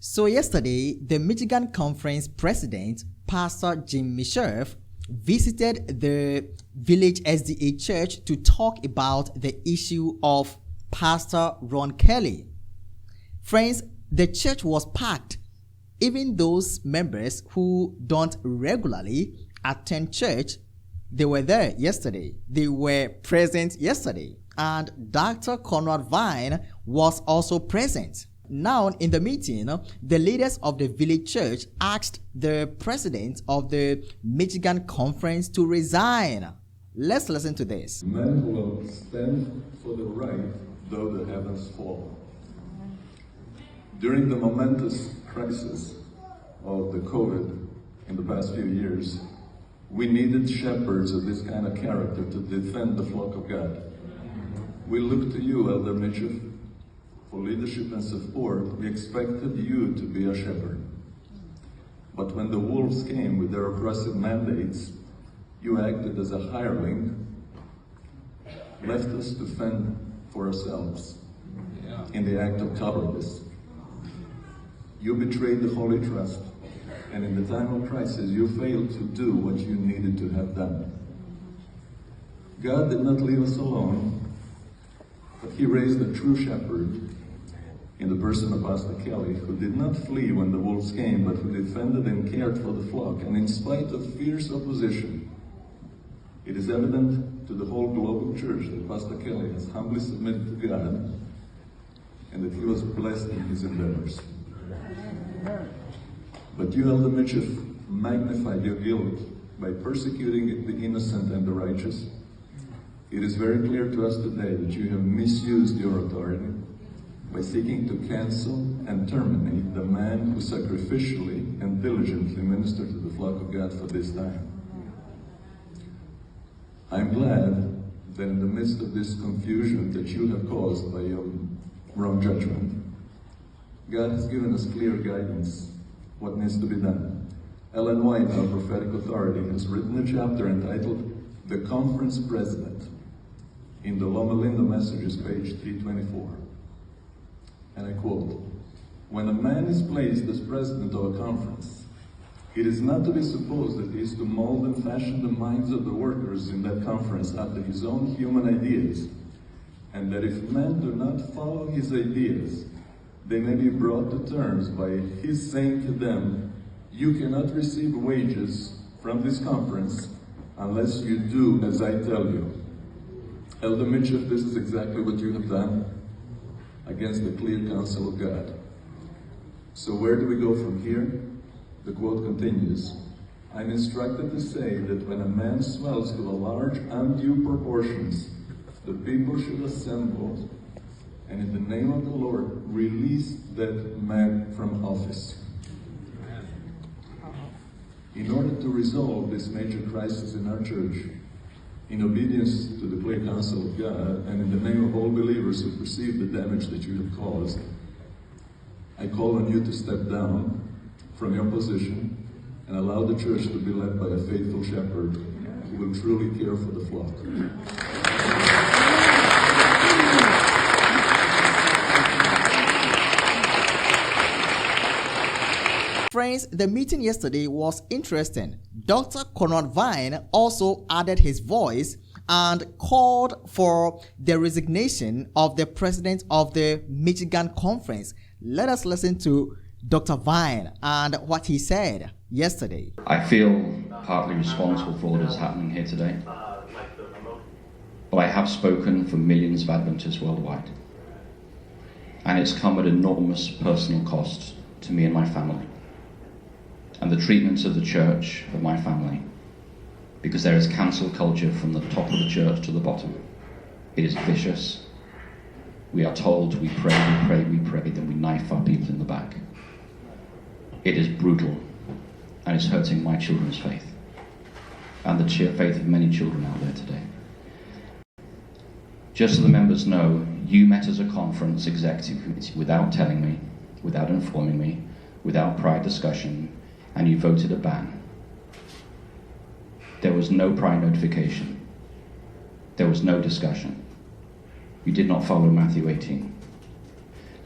So yesterday, the Michigan Conference president, Pastor Jim Micheff, visited the Village SDA Church to talk about the issue of Pastor Ron Kelly. Friends, the church was packed. Even those members who don't regularly attend church, they were there yesterday. They were present yesterday. And Dr. Conrad Vine was also present. Now, in the meeting, the leaders of the village church asked the president of the Michigan Conference to resign. Let's listen to this. Men will stand for the right, though the heavens fall. During the momentous crisis of the COVID in the past few years, we needed shepherds of this kind of character to defend the flock of God. We look to you, Elder Micheff, for leadership and support. We expected you to be a shepherd. But when the wolves came with their oppressive mandates, you acted as a hireling, left us to fend for ourselves in the act of cowardice. You betrayed the holy trust, and in the time of crisis, you failed to do what you needed to have done. God did not leave us alone, but He raised a true shepherd in the person of Pastor Kelly, who did not flee when the wolves came, but who defended and cared for the flock. And in spite of fierce opposition, it is evident to the whole global church that Pastor Kelly has humbly submitted to God and that he was blessed in his endeavors. But you, Elder Micheff, magnified your guilt by persecuting the innocent and the righteous. It is very clear to us today that you have misused your authority by seeking to cancel and terminate the man who sacrificially and diligently ministered to the flock of God for this time. I'm glad that in the midst of this confusion that you have caused by your wrong judgment, God has given us clear guidance what needs to be done. Ellen White, our prophetic authority, has written a chapter entitled The Conference President in the Loma Linda Messages, page 324. And I quote, "When a man is placed as president of a conference, it is not to be supposed that he is to mold and fashion the minds of the workers in that conference after his own human ideas, and that if men do not follow his ideas, they may be brought to terms by his saying to them, 'You cannot receive wages from this conference unless you do as I tell you.'" Elder Micheff, this is exactly what you have done against the clear counsel of God. So where do we go from here? The quote continues, "I'm instructed to say that when a man swells to a large undue proportions, the people should assemble and in the name of the Lord release that man from office." In order to resolve this major crisis in our church, in obedience to the clear counsel of God, and in the name of all believers who perceive the damage that you have caused, I call on you to step down from your position and allow the church to be led by a faithful shepherd who will truly care for the flock. Friends, the meeting yesterday was interesting. Dr. Conrad Vine also added his voice and called for the resignation of the president of the Michigan Conference. Let us listen to Dr. Vine and what he said yesterday. I feel partly responsible for what is happening here today, but I have spoken for millions of Adventists worldwide, and it's come at enormous personal cost to me and my family, and the treatment of the church of my family, because there is cancel culture from the top of the church to the bottom. It is vicious. We are told we pray, then we knife our people in the back. It is brutal, and it's hurting my children's faith, and the faith of many children out there today. Just so the members know, you met as a conference executive committee without telling me, without informing me, without prior discussion, and you voted a ban. There was no prior notification. There was no discussion. You did not follow Matthew 18.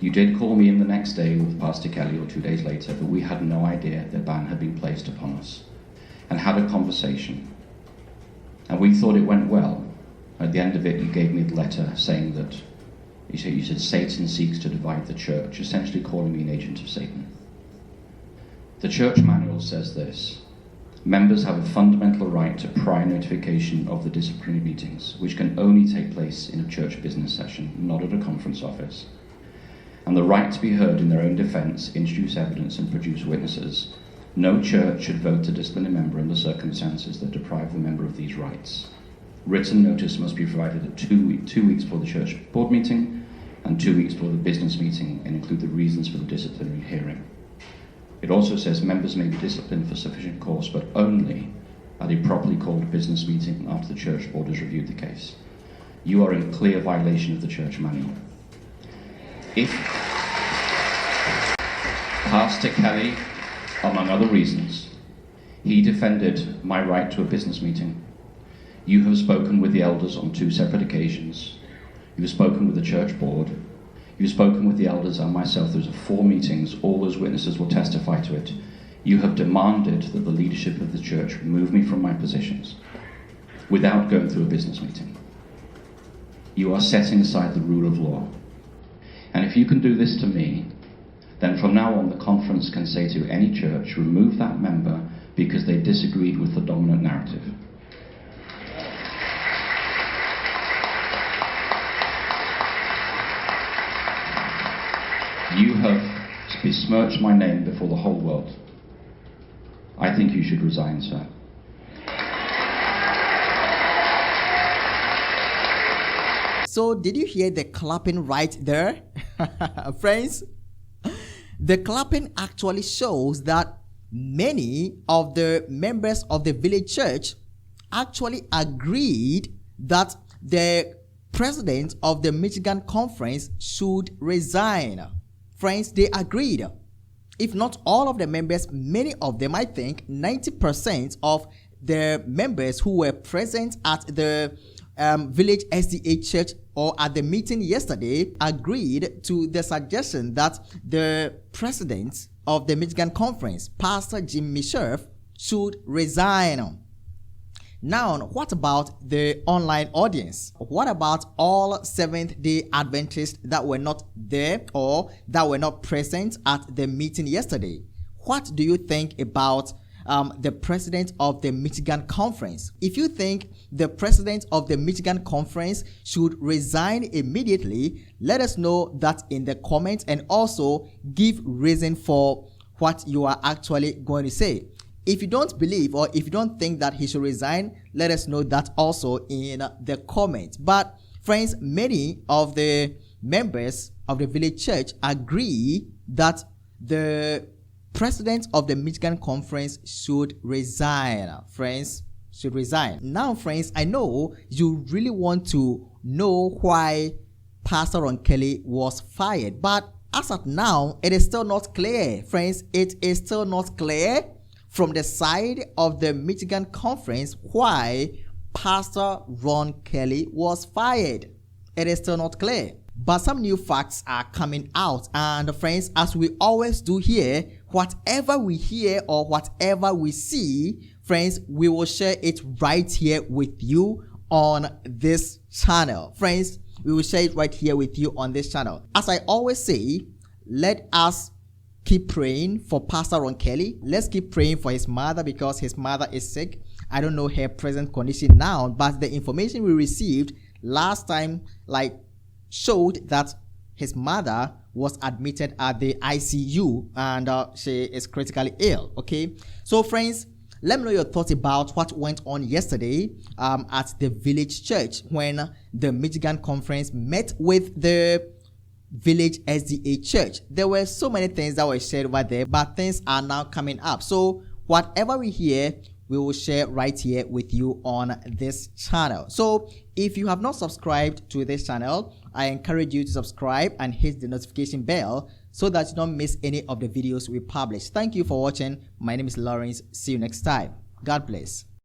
You did call me in the next day with Pastor Kelly or 2 days later, but we had no idea the ban had been placed upon us, and had a conversation. And we thought it went well. At the end of it, you gave me the letter saying that, you said Satan seeks to divide the church, essentially calling me an agent of Satan. The church manual says this: members have a fundamental right to prior notification of the disciplinary meetings, which can only take place in a church business session, not at a conference office, and the right to be heard in their own defence, introduce evidence and produce witnesses. No church should vote to discipline a member under circumstances that deprive the member of these rights. Written notice must be provided at 2 weeks before the church board meeting and 2 weeks before the business meeting, and include the reasons for the disciplinary hearing. It also says members may be disciplined for sufficient cause, but only at a properly called business meeting after the church board has reviewed the case. You are in clear violation of the church manual. If Pastor Kelly, among other reasons, he defended my right to a business meeting. You have spoken with the elders on 2 separate occasions. You have spoken with the church board. You've spoken with the elders and myself. Those are 4 meetings. All those witnesses will testify to it. You have demanded that the leadership of the church remove me from my positions without going through a business meeting. You are setting aside the rule of law. And if you can do this to me, then from now on the conference can say to any church, remove that member because they disagreed with the dominant narrative. You have besmirched my name before the whole world. I think you should resign, sir. So did you hear the clapping right there? Friends, the clapping actually shows that many of the members of the village church actually agreed that the president of the Michigan conference should resign. Friends, they agreed. If not all of the members, many of them, I think 90% of the members who were present at the village SDA church or at the meeting yesterday agreed to the suggestion that the president of the Michigan conference, Pastor Jim Misherf, should resign. Now, what about the online audience? What about all Seventh-day Adventists that were not there or that were not present at the meeting yesterday? What do you think about the president of the Michigan conference? If you think the president of the Michigan conference should resign immediately, let us know that in the comments, and also give reason for what you are actually going to say. If you don't believe or if you don't think that he should resign, let us know that also in the comments. But friends, many of the members of the village church agree that the president of the Michigan conference should resign. Friends, should resign. Now, friends, I know you really want to know why Pastor Ron Kelly was fired, but as of now, it is still not clear. Friends, it is still not clear from the side of the Michigan conference why Pastor Ron Kelly was fired. It is still not clear. But some new facts are coming out. And friends, as we always do here, whatever we hear or whatever we see, friends, we will share it right here with you on this channel. Friends, we will share it right here with you on this channel. As I always say, let us keep praying for Pastor Ron Kelly. Let's keep praying for his mother because his mother is sick. I don't know her present condition now, but the information we received last time showed that his mother was admitted at the ICU and she is critically ill. Okay, so friends, let me know your thoughts about what went on yesterday at the village church when the Michigan conference met with the village SDA church. There were so many things that were shared over there, but things are now coming up. So whatever we hear, we will share right here with you on this channel. So if you have not subscribed to this channel, I encourage you to subscribe and hit the notification bell so that you don't miss any of the videos we publish. Thank you for watching. My name is Lawrence. See you next time. God bless.